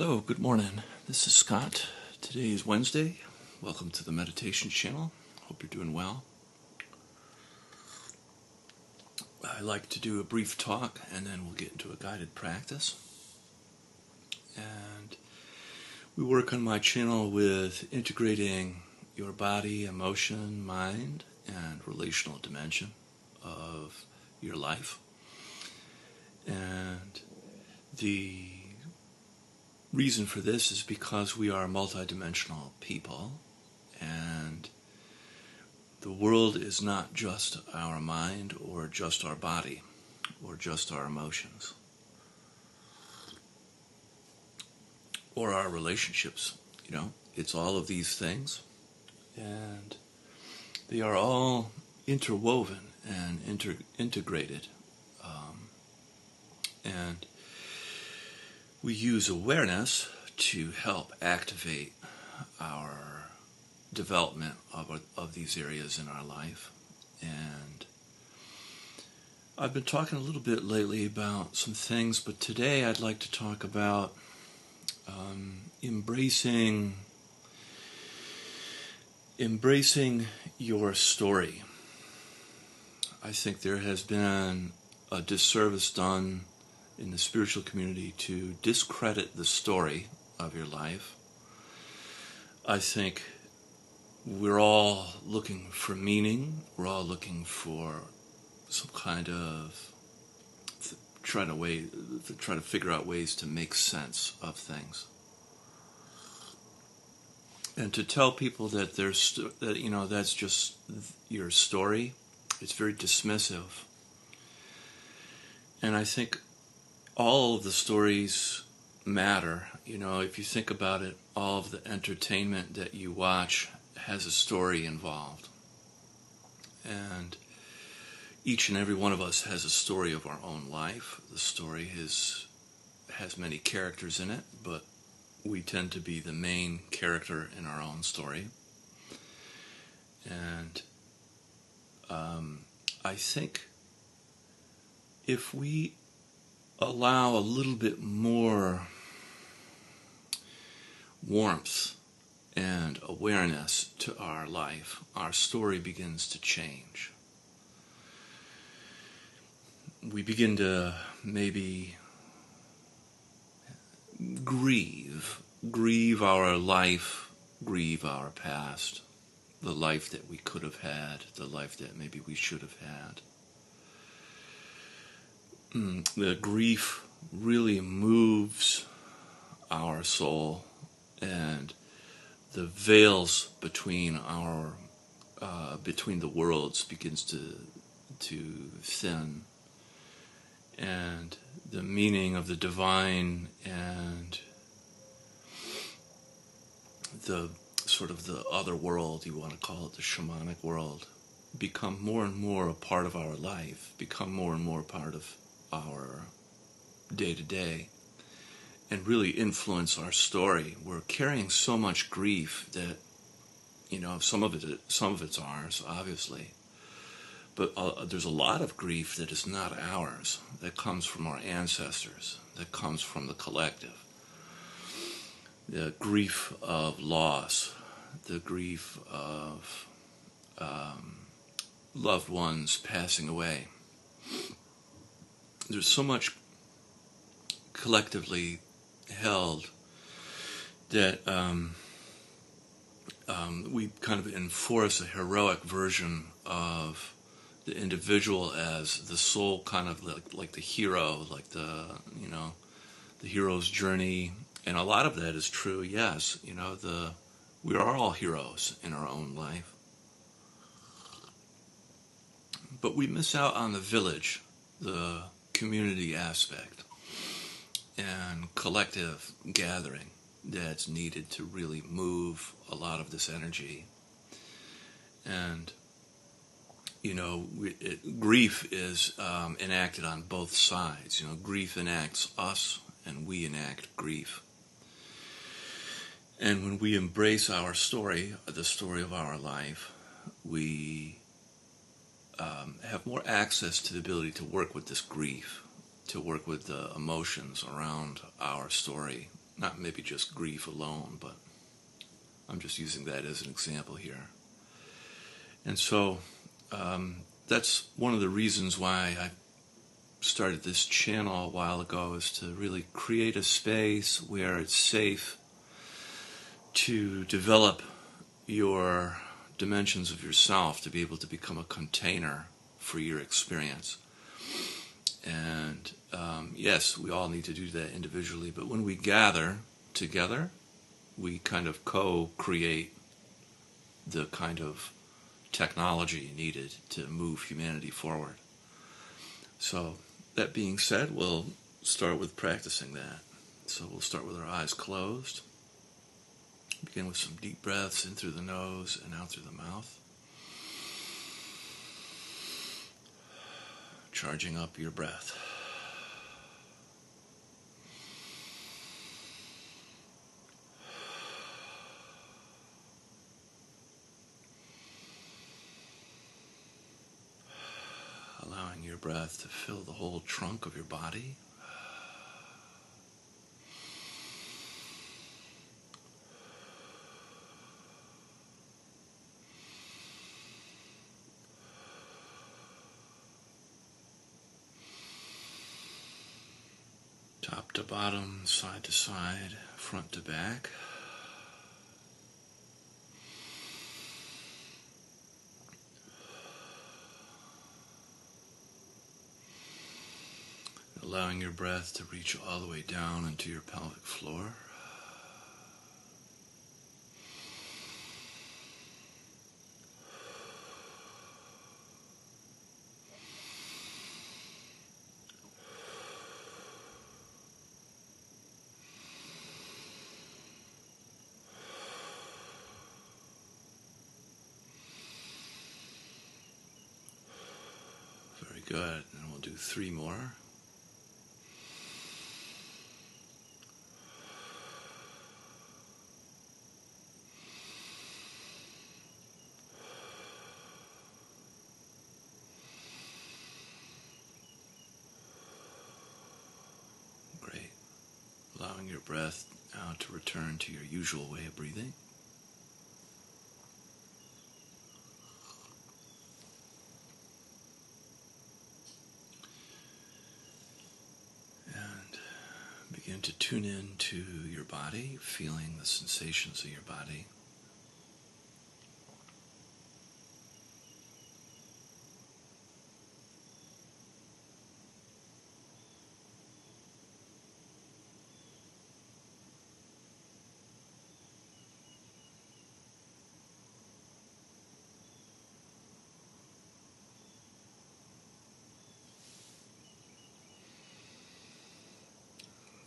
Hello, good morning. This is Scott. Today is Wednesday. Welcome to the meditation channel. Hope you're doing well. I like to do a brief talk and then we'll get into a guided practice. And we work on my channel with integrating your body, emotion, mind, and relational dimension of your life. And the reason for this is because we are multidimensional people, and the world is not just our mind or just our body or just our emotions or our relationships. It's all of these things, and they are all interwoven and integrated. And we use awareness to help activate our development of these areas in our life. And I've been talking a little bit lately about some things, but today I'd like to talk about embracing your story. I think there has been a disservice done in the spiritual community to discredit the story of your life. I think we're all looking for meaning. We're all looking for some kind of try to figure out ways to make sense of things. And to tell people that that's just your story, it's very dismissive. And I think all of the stories matter. If you think about it, all of the entertainment that you watch has a story involved. And each and every one of us has a story of our own life. The story has many characters in it, but we tend to be the main character in our own story. And I think if we allow a little bit more warmth and awareness to our life, our story begins to change. We begin to maybe grieve our life, grieve our past, the life that we could have had, the life that maybe we should have had. The grief really moves our soul, and the veils between the worlds begins to thin, and the meaning of the divine and the sort of the other world, you want to call it the shamanic world, become more and more a part of our life, become more and more a part of our day-to-day, and really influence our story. We're carrying so much grief that, some of it's ours, obviously, but there's a lot of grief that is not ours, that comes from our ancestors, that comes from the collective. The grief of loss, the grief of loved ones passing away. There's so much collectively held that we kind of enforce a heroic version of the individual as the soul, kind of like the hero, like the hero's journey. And a lot of that is true, yes. We are all heroes in our own life. But we miss out on the village, the community aspect, and collective gathering that's needed to really move a lot of this energy. And, grief is enacted on both sides. Grief enacts us, and we enact grief. And when we embrace our story, the story of our life, we have more access to the ability to work with this grief, to work with the emotions around our story, Not maybe just grief alone, but I'm just using that as an example here. And so that's one of the reasons why I started this channel a while ago, is to really create a space where it's safe to develop your dimensions of yourself, to be able to become a container for your experience. And yes, we all need to do that individually, but when we gather together, we kind of co-create the kind of technology needed to move humanity forward. So that being said, we'll start with practicing that. So we'll start with our eyes closed. Begin with some deep breaths in through the nose and out through the mouth. Charging up your breath. Allowing your breath to fill the whole trunk of your body. Top to bottom, side to side, front to back. Allowing your breath to reach all the way down into your pelvic floor. Very good. And we'll do 3 more. Great. Allowing your breath now to return to your usual way of breathing. And begin to tune in to your body, feeling the sensations of your body.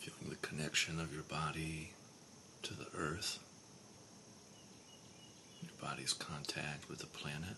Feeling the connection of your body to the earth, your body's contact with the planet.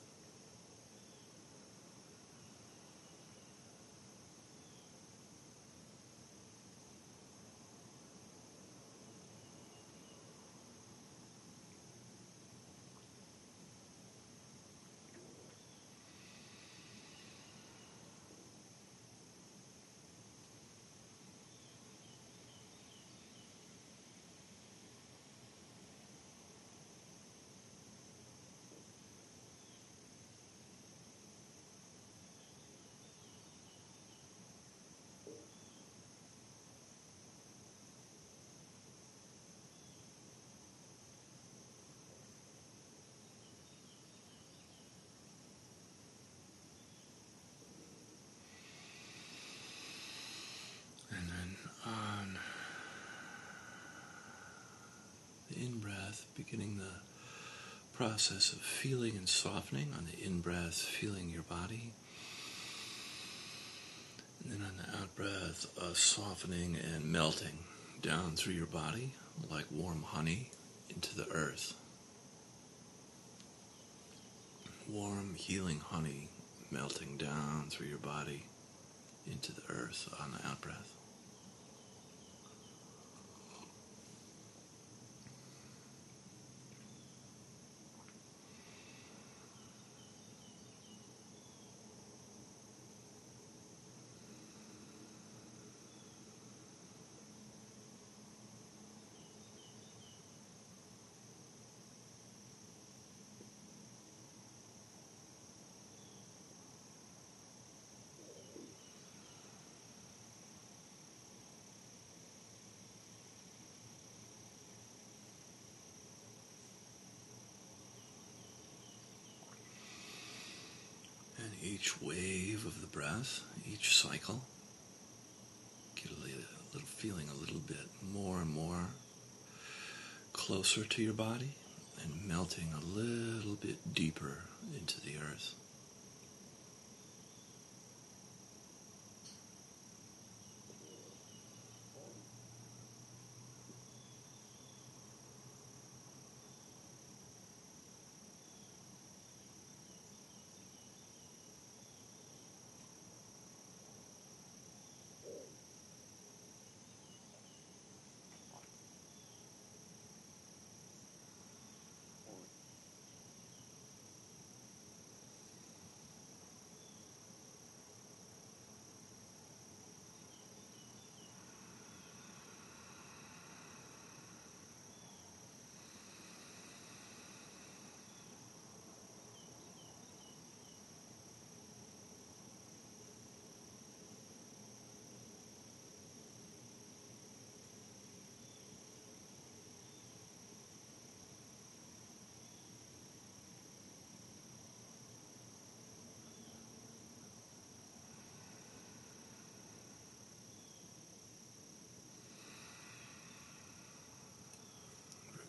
And then on the in-breath, beginning the process of feeling and softening. On the in-breath, feeling your body. And then on the out-breath, softening and melting down through your body like warm honey into the earth. Warm, healing honey melting down through your body into the earth on the out-breath. each wave of the breath, each cycle, get a little feeling a little bit more and more closer to your body and melting a little bit deeper into the earth.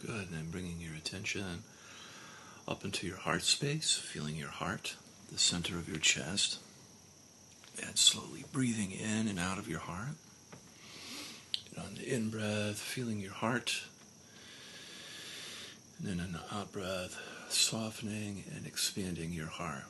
Good, and then bringing your attention up into your heart space, feeling your heart, the center of your chest, and slowly breathing in and out of your heart. And on the in-breath, feeling your heart, and then on the out-breath, softening and expanding your heart.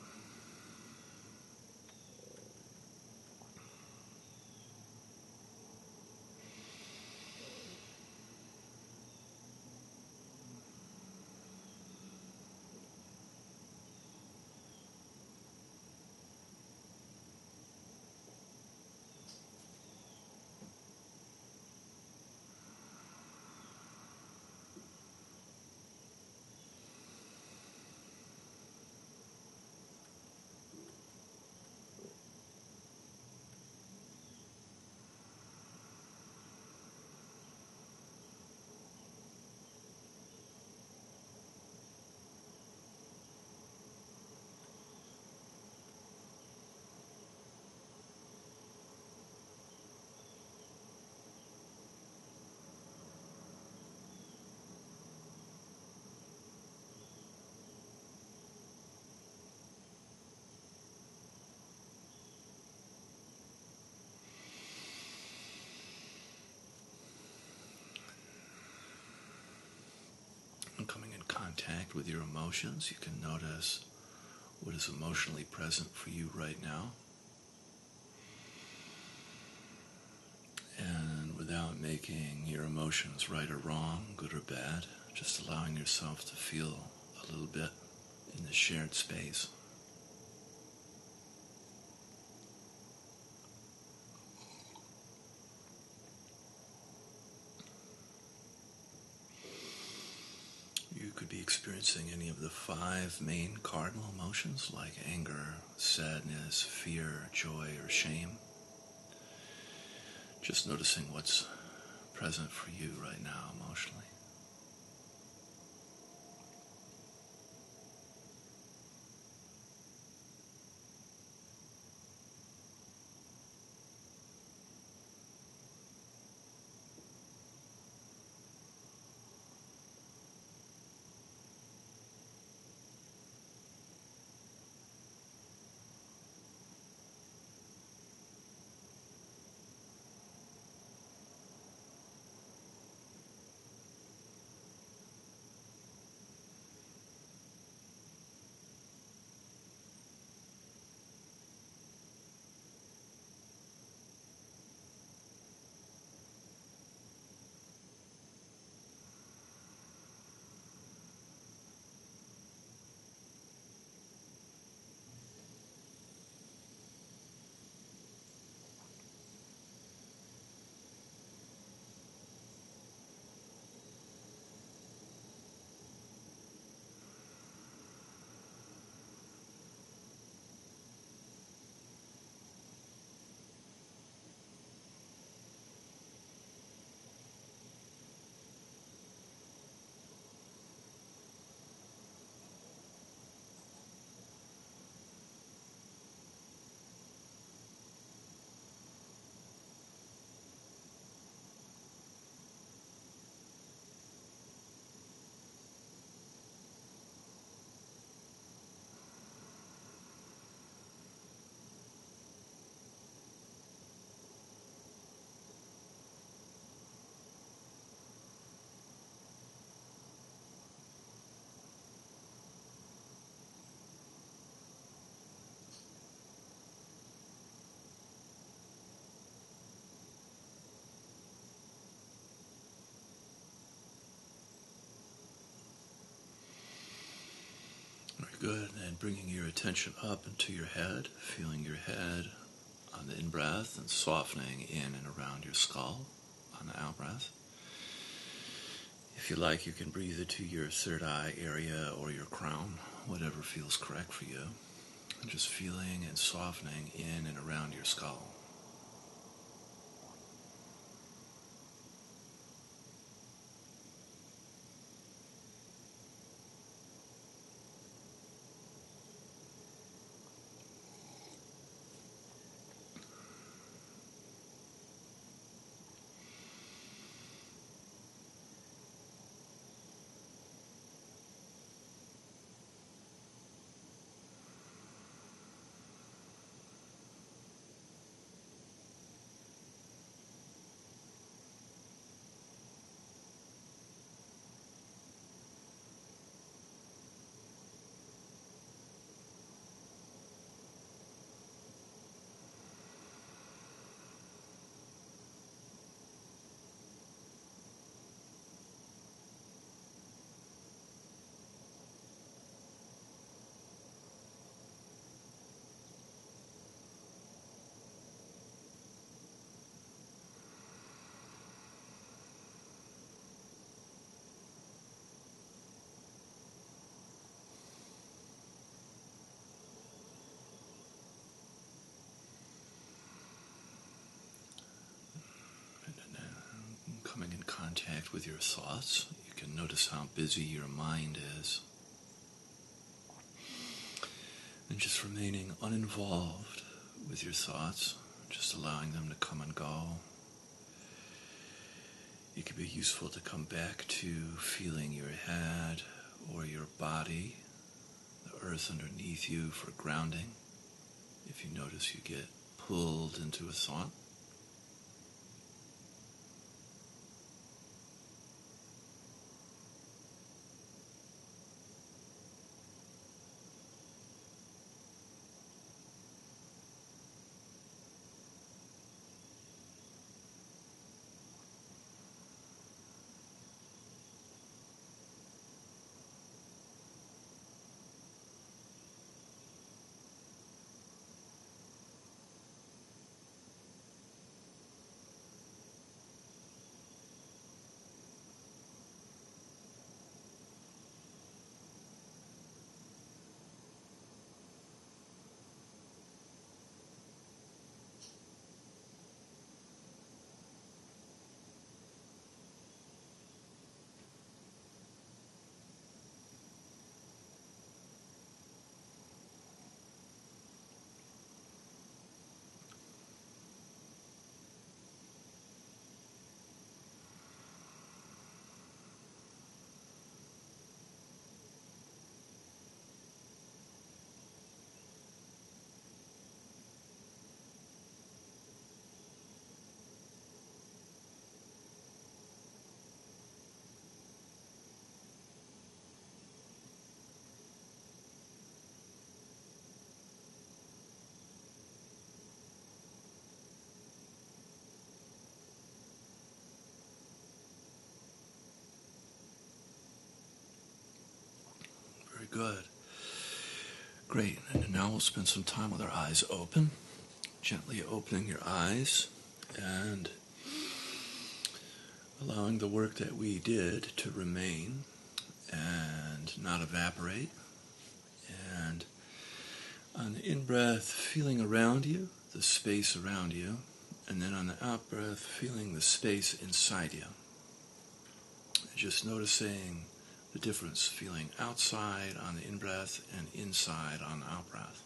And coming in contact with your emotions, you can notice what is emotionally present for you right now. And without making your emotions right or wrong, good or bad, just allowing yourself to feel a little bit in the shared space. You could be experiencing any of the 5 main cardinal emotions like anger, sadness, fear, joy, or shame. Just noticing what's present for you right now emotionally. Good. And bringing your attention up into your head, feeling your head on the in-breath and softening in and around your skull on the out-breath. If you like, you can breathe into your third eye area or your crown, whatever feels correct for you. And just feeling and softening in and around your skull. Coming in contact with your thoughts, you can notice how busy your mind is. And just remaining uninvolved with your thoughts, just allowing them to come and go. It can be useful to come back to feeling your head or your body, the earth underneath you for grounding. If you notice you get pulled into a thought. Very good. Great. And now we'll spend some time with our eyes open, gently opening your eyes and allowing the work that we did to remain and not evaporate. And on the in-breath, feeling around you, the space around you, and then on the out-breath, feeling the space inside you. Just noticing the difference, feeling outside on the in-breath and inside on the out-breath.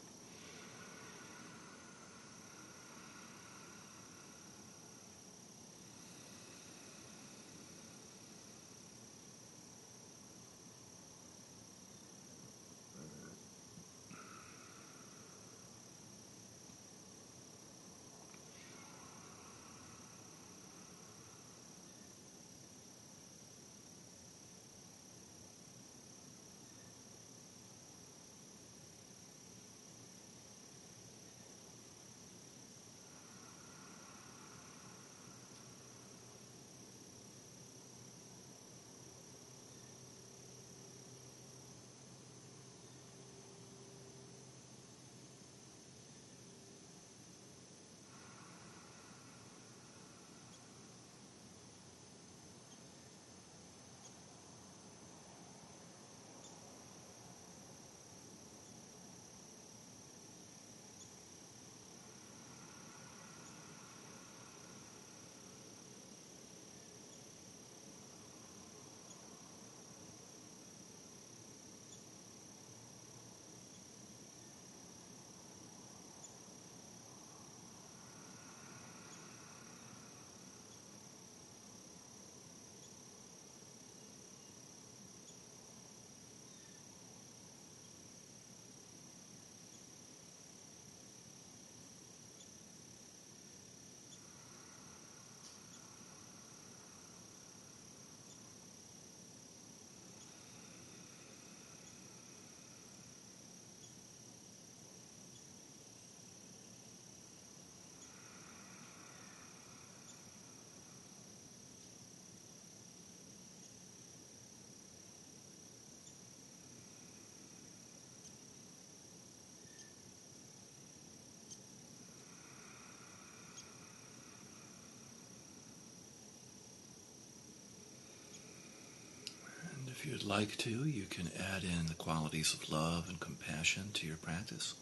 like to, you can add in the qualities of love and compassion to your practice.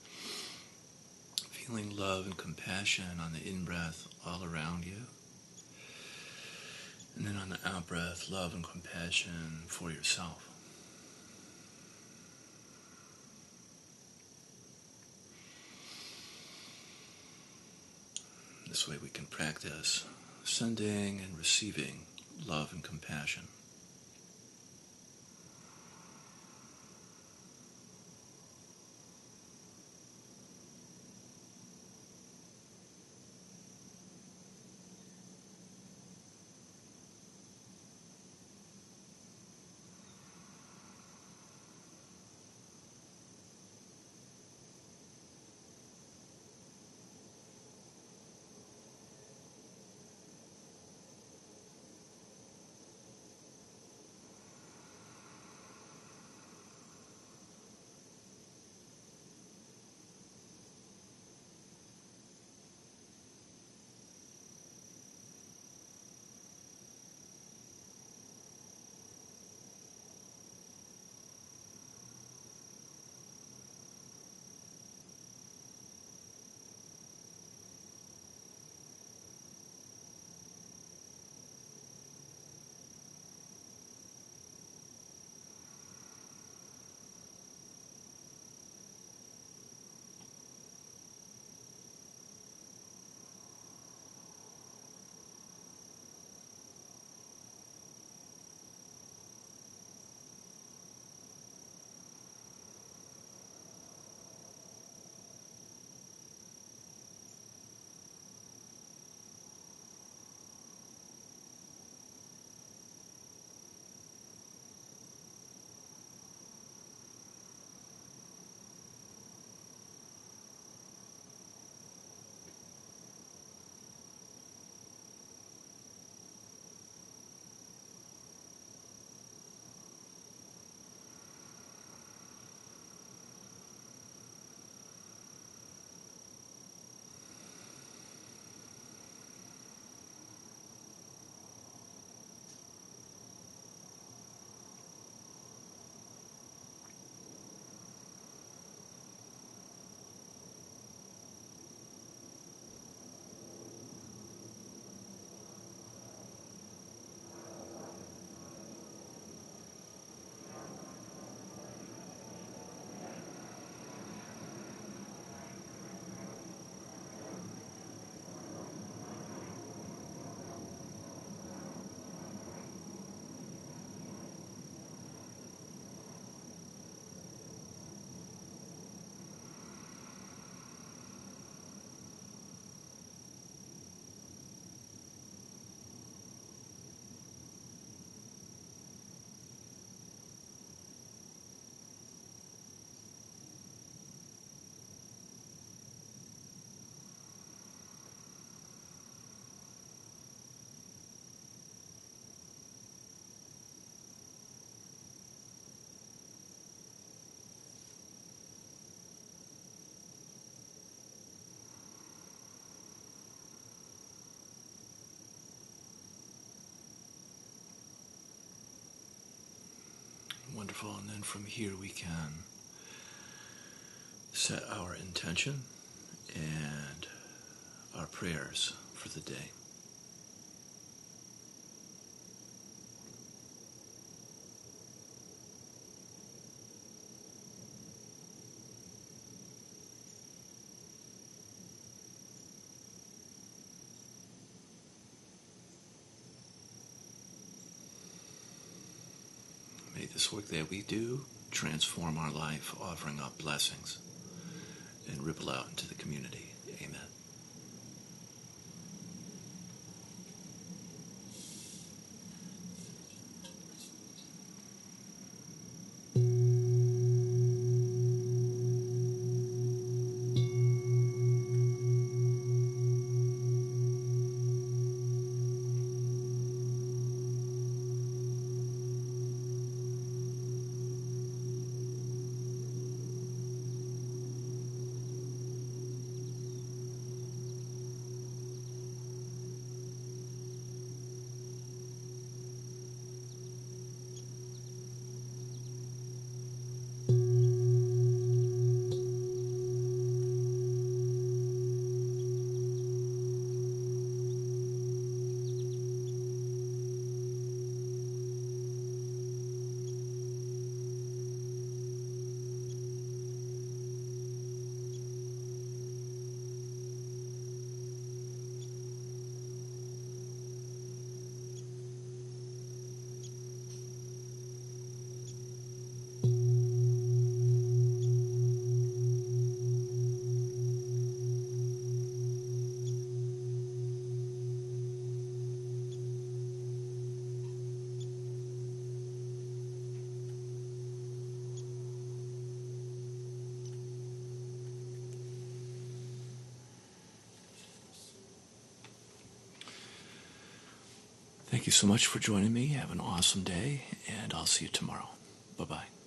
Feeling love and compassion on the in-breath all around you. And then on the out-breath, love and compassion for yourself. This way we can practice sending and receiving love and compassion. Wonderful. And then from here we can set our intention and our prayers for the day. May this work that we do transform our life, offering up blessings and ripple out into the community. Amen. Thank you so much for joining me. Have an awesome day, and I'll see you tomorrow. Bye-bye.